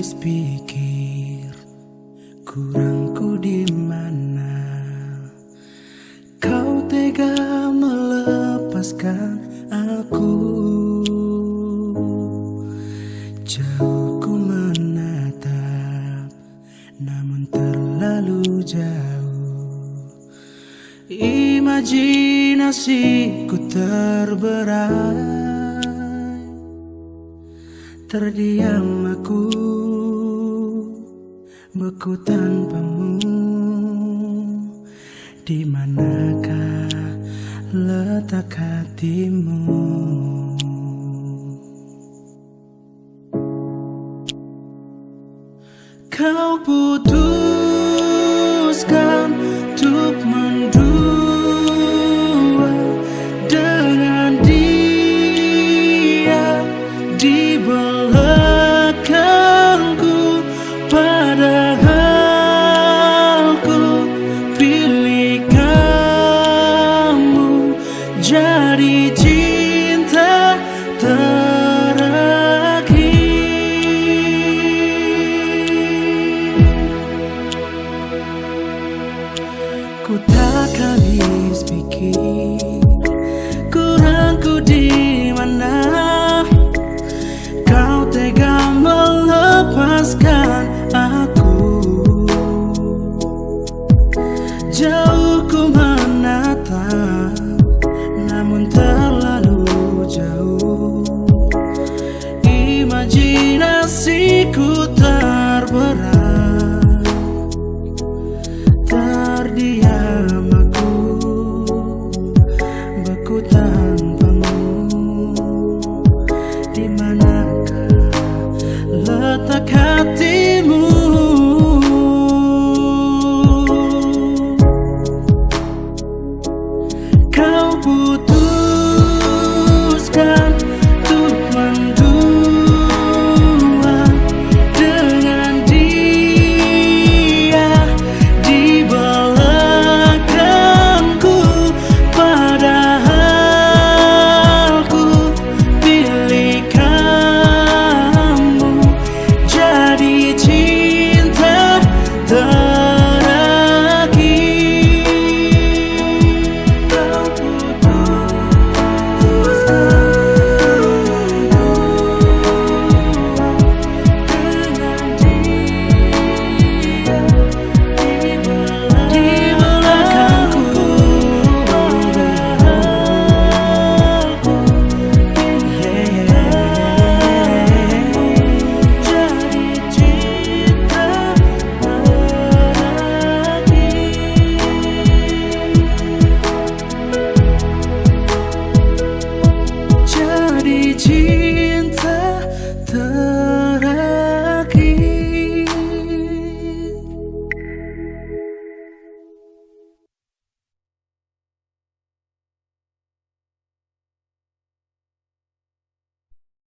habis pikir kurangku di mana kau tega melepaskan aku. Jauh ku menatap, namun terlalu jauh. Imajinasiku terberai. Terdiam aku, beku tanpamu. Di manakah letak hatimu? Kau putuskan untuk mendua dengan dia di belakangku, padahal ku pilih kamu jadi cinta terakhir. Ku tak habis pikir kurangku di mana kau tega melepaskan aku. Jauh ku menatap, namun terlalu jauh. Imajinasiku terberat. Terdiam aku, beku tanpamu. Di manakah letak hatimu? Kau putuskan